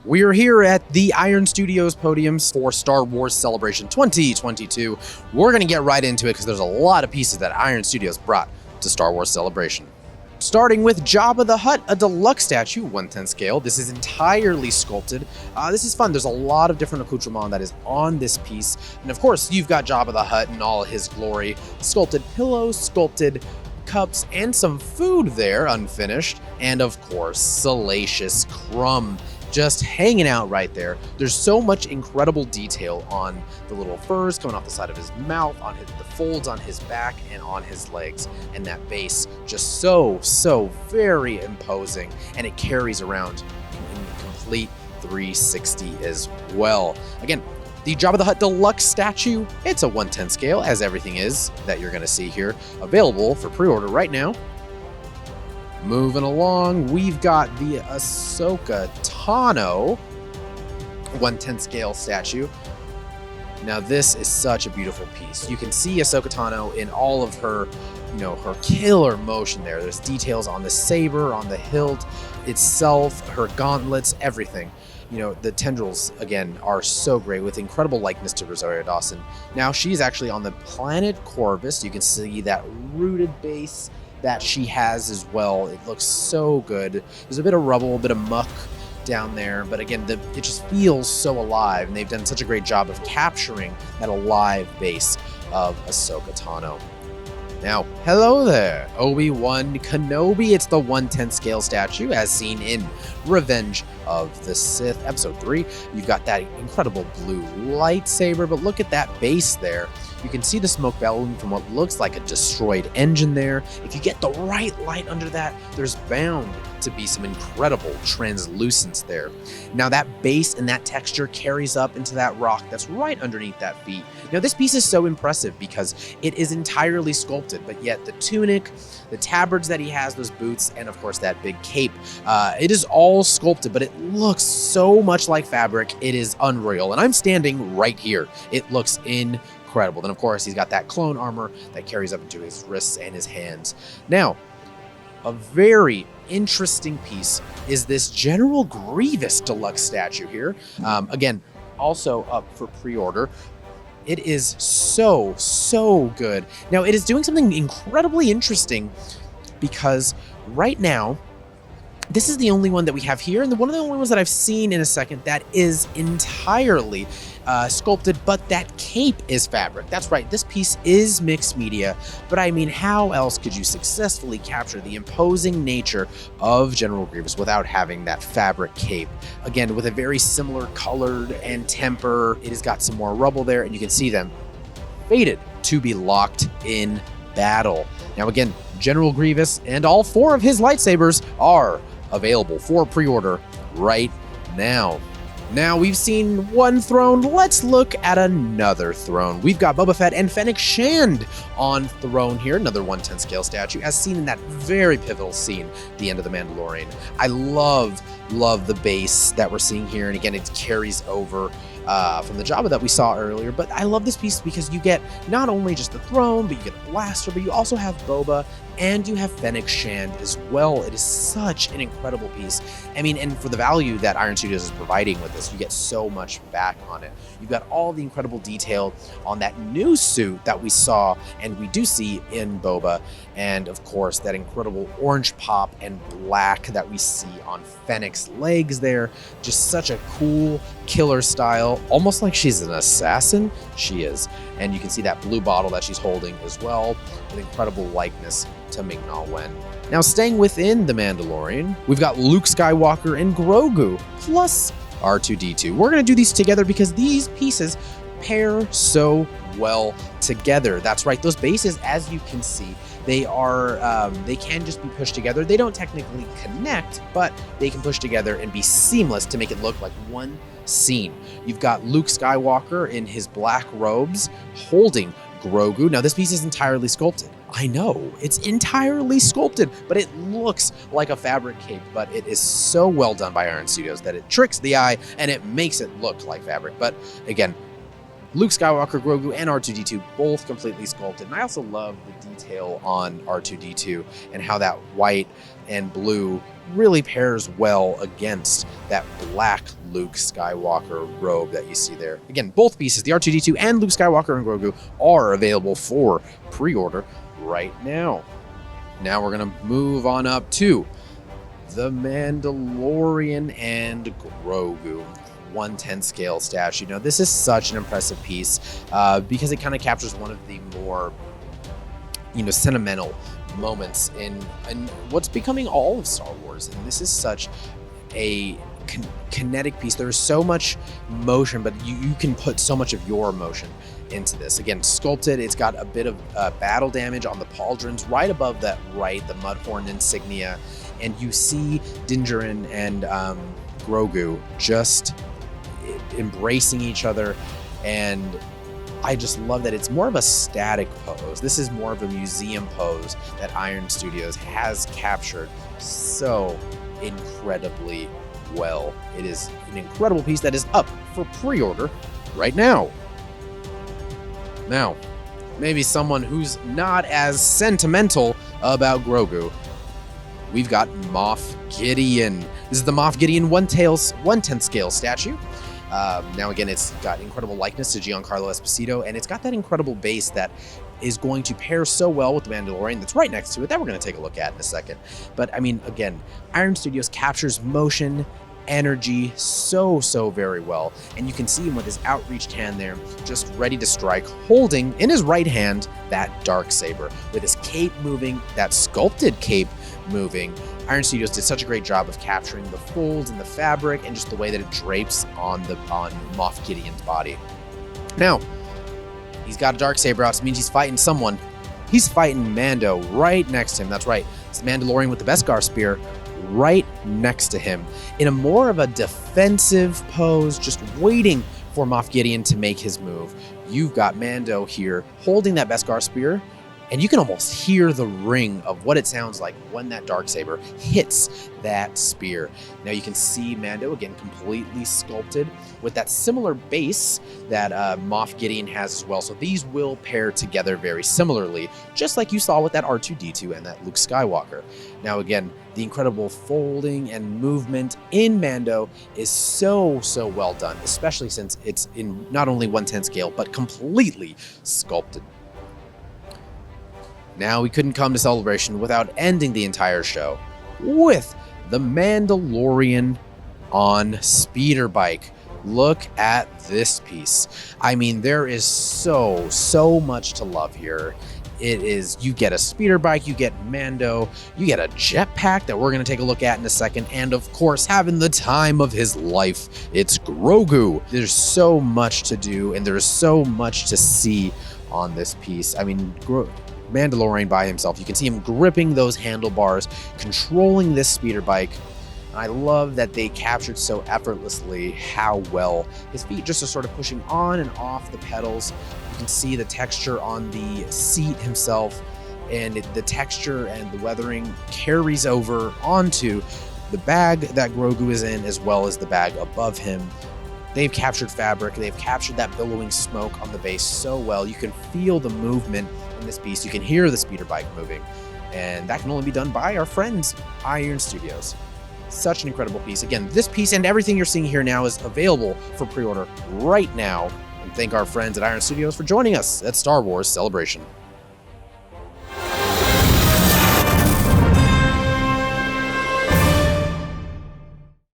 We are here at the Iron Studios podiums for Star Wars Celebration 2022. We're going to get right into it because there's a lot of pieces that Iron Studios brought to Star Wars Celebration. Starting with Jabba the Hutt, a deluxe statue, 1/10 scale. This is entirely sculpted. This is fun. There's a lot of different accoutrement that is on this piece. And of course, you've got Jabba the Hutt in all his glory. Sculpted pillows, sculpted cups, and some food there, unfinished. And of course, Salacious Crumb, just hanging out right there. There's so much incredible detail on the little furs coming off the side of his mouth, on the folds on his back, and on his legs. And that base, just so very imposing. And it carries around in complete 360 as well. Again, the Jabba the Hutt Deluxe statue, it's a 1/10 scale, as everything is that you're going to see here. Available for pre-order right now. Moving along, we've got the Ahsoka Tano 1/10 scale statue. Now this is such a beautiful piece. You can see Ahsoka Tano in all of her, her killer motion there. There's details on the saber, on the hilt itself, her gauntlets, everything. The tendrils, again, are so great with incredible likeness to Rosario Dawson. Now she's actually on the planet Corvus. You can see that rooted base that she has as well. It looks so good. There's a bit of rubble, a bit of muck down there, but again, it just feels so alive, and they've done such a great job of capturing that alive base of Ahsoka Tano. Now, hello there, ObiWan Kenobi. It's the 1/10 scale statue, as seen in Revenge of the Sith, Episode 3. You've got that incredible blue lightsaber, but look at that base there. You can see the smoke bellowing from what looks like a destroyed engine there. If you get the right light under that, there's bound to be some incredible translucence there. Now that base and that texture carries up into that rock that's right underneath that feet. Now this piece is so impressive because it is entirely sculpted, but yet the tunic, the tabards that he has, those boots, and of course that big cape, it is all sculpted, but it looks so much like fabric. It is unreal, and I'm standing right here. It looks incredible. Then of course he's got that clone armor that carries up into his wrists and his hands. Now, a very interesting piece is this General Grievous deluxe statue here. Again, also up for pre-order. It is so good. Now it is doing something incredibly interesting because right now, this is the only one that we have here, and one of the only ones that I've seen in a second that is entirely sculpted, but that cape is fabric. That's right, this piece is mixed media, but I mean, how else could you successfully capture the imposing nature of General Grievous without having that fabric cape? Again, with a very similar colored and temper, it has got some more rubble there, and you can see them fated to be locked in battle. Now again, General Grievous and all 4 of his lightsabers are available for pre-order right now. Now we've seen one throne, let's look at another throne. We've got Boba Fett and Fennec Shand on throne here, another 1/10 scale statue, as seen in that very pivotal scene, the end of The Mandalorian. I love the base that we're seeing here, and again, it carries over from the Jabba that we saw earlier, but I love this piece because you get not only just the throne, but you get a blaster, but you also have Boba, and you have Fennec Shand as well. It is such an incredible piece. I mean, and for the value that Iron Studios is providing with this, you get so much back on it. You've got all the incredible detail on that new suit that we saw, and we do see in Boba, and of course, that incredible orange pop and black that we see on Fennec's legs there. Just such a cool killer style, almost like she's an assassin. She is. And you can see that blue bottle that she's holding as well, with incredible likeness to Ming-Na Wen. Now, staying within The Mandalorian, we've got Luke Skywalker and Grogu, plus R2-D2. We're going to do these together because these pieces pair so well together. That's right, those bases, as you can see, they can just be pushed together. They don't technically connect, but they can push together and be seamless to make it look like one scene. You've got Luke Skywalker in his black robes holding Grogu. Now this piece is entirely sculpted. I know, it's entirely sculpted, but it looks like a fabric cape, but it is so well done by Iron Studios that it tricks the eye and it makes it look like fabric. But again, Luke Skywalker, Grogu, and R2-D2 both completely sculpted. And I also love the detail on R2-D2 and how that white and blue really pairs well against that black Luke Skywalker robe that you see there. Again, both pieces, the R2-D2 and Luke Skywalker and Grogu, are available for pre-order right now. Now we're going to move on up to the Mandalorian and Grogu 1/10 scale statue. Now, this is such an impressive piece because it kind of captures one of the more, sentimental moments in what's becoming all of Star Wars. And this is such a kinetic piece. There's so much motion, but you can put so much of your emotion into this. Again, sculpted, it's got a bit of battle damage on the pauldrons right above that the Mudhorn insignia. And you see Dingerin and Grogu just embracing each other, and I just love that it's more of a static pose. This is more of a museum pose that Iron Studios has captured so incredibly well. It is an incredible piece that is up for pre-order right now. Now, maybe someone who's not as sentimental about Grogu, we've got Moff Gideon. This is the Moff Gideon 1/10 scale statue. Now again, it's got incredible likeness to Giancarlo Esposito, and it's got that incredible base that is going to pair so well with the Mandalorian that's right next to it that we're going to take a look at in a second. But I mean, again, Iron Studios captures motion, energy so very well, and you can see him with his outreached hand there, just ready to strike, holding in his right hand that darksaber, with his cape moving, that sculpted cape moving. Iron Studios did such a great job of capturing the folds and the fabric and just the way that it drapes on Moff Gideon's body. Now, he's got a darksaber out, so it means he's fighting someone. He's fighting Mando right next to him. That's right, it's the Mandalorian with the Beskar spear right next to him in a more of a defensive pose, just waiting for Moff Gideon to make his move. You've got Mando here holding that Beskar spear, and you can almost hear the ring of what it sounds like when that darksaber hits that spear. Now you can see Mando again completely sculpted with that similar base that Moff Gideon has as well. So these will pair together very similarly, just like you saw with that R2-D2 and that Luke Skywalker. Now again, the incredible folding and movement in Mando is so well done, especially since it's in not only 1/10 scale, but completely sculpted. Now, we couldn't come to Celebration without ending the entire show with the Mandalorian on speeder bike. Look at this piece. I mean, there is so much to love here. It is, you get a speeder bike, you get Mando, you get a jetpack that we're going to take a look at in a second, and of course, having the time of his life, it's Grogu. There's so much to do, and there's so much to see on this piece. I mean, Mandalorian by himself. You can see him gripping those handlebars, controlling this speeder bike. I love that they captured so effortlessly how well his feet just are sort of pushing on and off the pedals. You can see the texture on the seat himself, and the texture and the weathering carries over onto the bag that Grogu is in, as well as the bag above him. They've captured fabric, they've captured that billowing smoke on the base so well. You can feel the movement in this piece, you can hear the speeder bike moving, and that can only be done by our friends, Iron Studios. Such an incredible piece. Again, this piece and everything you're seeing here now is available for pre-order right now. And thank our friends at Iron Studios for joining us at Star Wars Celebration.